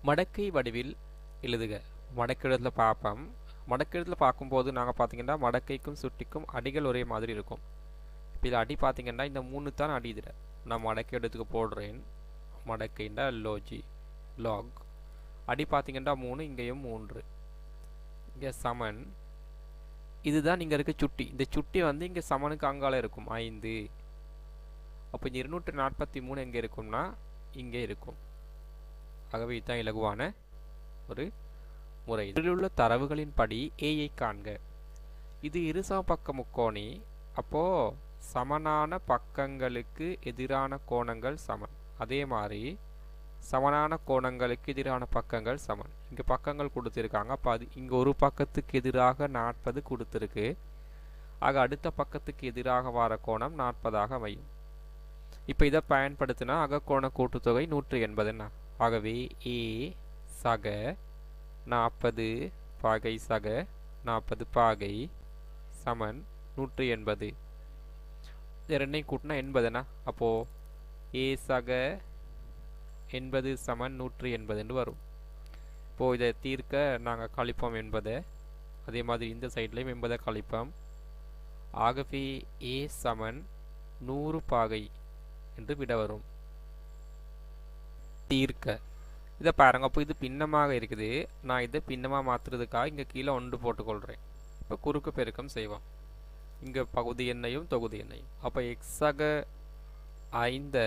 மடக்கை வடிவில் எழுதுக. மடக்கெழுத்தில் பார்ப்போம். மடக்கெழுத்தில் பார்க்கும்போது நாங்கள் பார்த்தீங்கன்னா மடக்கைக்கும் சுட்டிக்கும் அடிகள் ஒரே மாதிரி இருக்கும். இப்போ இதில் அடி பார்த்தீங்கன்னா இந்த 3 தான் அடி. இதில் நான் மடக்கை எடுத்துக்கு போடுறேன். மடக்கைண்டா லாக். அடி பார்த்தீங்கன்னா 3, இங்கேயும் 3. இங்கே சமன். இதுதான் இங்கே இருக்க சுட்டி. இந்த சுட்டி வந்து இங்கே சமனுக்கு அங்கால இருக்கும் 5. அப்போ இந்த 243 எங்கே இருக்கும்னா இங்கே இருக்கும். ஆகவே இதுதான் இலகுவான ஒரு முறை. இதில் உள்ள தரவுகளின் படி ஏயை காண்க. இது இருசமபக்க முக்கோணி. அப்போ சமனான பக்கங்களுக்கு எதிரான கோணங்கள் சமன். அதே மாதிரி சமனான கோணங்களுக்கு எதிரான பக்கங்கள் சமன். இங்கே பக்கங்கள் கொடுத்துருக்காங்க. அப்போ அது இங்கே ஒரு பக்கத்துக்கு எதிராக 40 கொடுத்துருக்கு. ஆக அடுத்த பக்கத்துக்கு எதிராக வர கோணம் 40ஆக அமையும். இப்போ இதை பயன்படுத்தினா அகக்கோண கூட்டுத்தொகை 180. ஆகவே ஏ சக 40 பாகை சக 40 பாகை சமன் 180. இது ரெண்டையும் கூட்டினா 80. அப்போது ஏ சக 80 சமன் 180 என்று வரும். இப்போது இதை தீர்க்க நாங்கள் கழிப்போம் 80. அதே மாதிரி இந்த சைட்லேயும் 80 கழிப்போம். ஆகவே ஏ சமன் 100 பாகை என்று விட வரும். தீர்க்க இதை பாருங்க. அப்போ இது பின்னமாக இருக்குது. நான் இதை பின்னமாக மாற்றுறதுக்காக இங்கே கீழே 1 போட்டுக்கொள்கிறேன். இப்போ குறுக்கு பெருக்கம் செய்வோம். இங்கே பகுதி எண்ணையும் தொகுதி எண்ணையும். அப்போ எக்ஸாக 5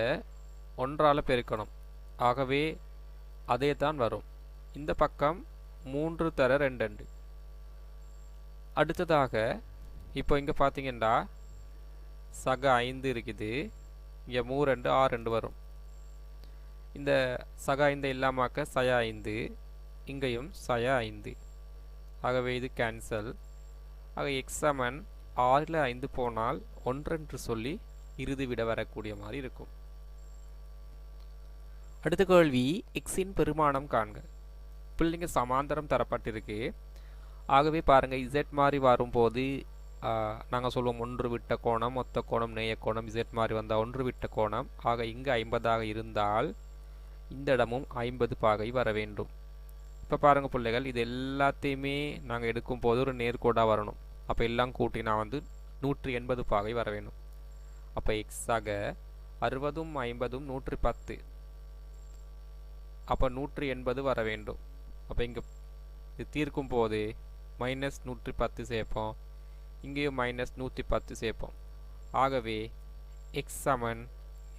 1ஆல் பெருக்கணும். ஆகவே அதே தான் வரும். இந்த பக்கம் 3 தர 2. அடுத்ததாக இப்போ இங்கே பார்த்தீங்கன்னா சக 5 இருக்குது. இங்கே 3 6 வரும். இந்த சக 5 இல்லாமக்க சய 5, இங்கேயும் சய 5. ஆகவே இது கேன்சல். ஆக எக்ஸ் சமன் 6ல் 5 போனால் 1 என்று சொல்லி இறுதி விட வரக்கூடிய மாதிரி இருக்கும். அடுத்த கேள்வி, எக்ஸின் பெருமானம் காண்க. பிள்ளைங்க சமாந்தரம் தரப்பட்டிருக்கு. ஆகவே பாருங்கள், இசட் மாதிரி வரும்போது நாங்கள் சொல்லுவோம் 1 விட்ட கோணம், மொத்த கோணம், நேய கோணம். இசட் மாதிரி வந்தால் 1 விட்ட கோணம். ஆக இங்கு 50ஆக இருந்தால் இந்த இடமும் 50 பாகை வர வேண்டும். இப்போ பாருங்கள் பிள்ளைகள், இது எல்லாத்தையுமே நாங்கள் எடுக்கும் போது ஒரு நேர்கோடாக வரணும். அப்போ எல்லாம் கூட்டி நான் வந்து 180 பாகை வர வேண்டும். அப்போ எக்ஸாக 60ம் 50ம் 110. அப்போ 180 வர வேண்டும். அப்போ இங்கே இது தீர்க்கும் போது -110 சேர்ப்போம். இங்கேயும் -110 சேர்ப்போம். ஆகவே எக்ஸ் சமன்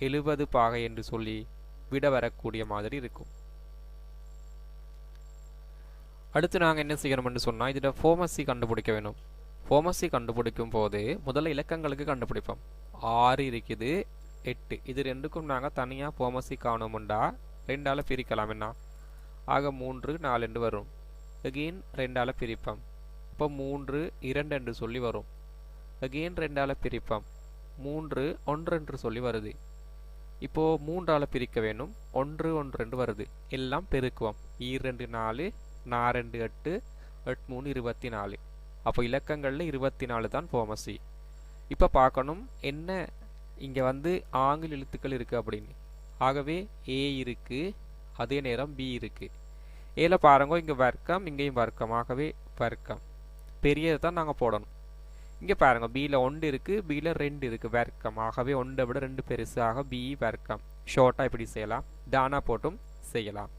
70 பாகை என்று சொல்லி விட வரக்கூடிய மாதிரி இருக்கும். அடுத்து நாங்கள் என்ன செய்யணும்னு சொன்னால், இதில் ஃபோமஸி கண்டுபிடிக்க வேணும். ஃபோமஸி கண்டுபிடிக்கும் போது முதல்ல இலக்கங்களுக்கு கண்டுபிடிப்போம். 6 இருக்குது, 8. இது ரெண்டுக்கும் நாங்கள் தனியாக ஃபோமஸி காணணும்டா 2ஆல் பிரிக்கலாம். என்ன ஆக 3 4 என்று வரும். அகெயின் 2ஆல் பிரிப்போம். இப்போ 3 2 என்று சொல்லி வரும். அகெயின் 2ஆல் பிரிப்போம். 3 1 என்று சொல்லி வருது. இப்போது 3ஆல் பிரிக்க வேணும். 1 1 என்று வருது. எல்லாம் பெருக்குவோம். 2 4 4 8 8 3 24. அப்போ இலக்கங்களில் 24 தான் ஃபோமஸி. இப்போ பார்க்கணும் என்ன இங்கே வந்து ஆங்கில எழுத்துக்கள் இருக்குது அப்படின்னு. ஆகவே ஏ இருக்குது, அதே நேரம் பி இருக்குது. ஏல பாருங்க, இங்கே வர்க்கம், இங்கேயும் வர்க்கம். ஆகவே வர்க்கம் பெரியதை தான் நாங்கள் போடணும். இங்கே பாருங்கள், பியில் 1 இருக்குது, பியில் 2 இருக்குது, வர்க்கம். ஆகவே 1 விட 2 பெருசு. ஆக பி வர்க்கம். ஷார்ட்டாக இப்படி செய்யலாம், தானா போட்டும் செய்யலாம்.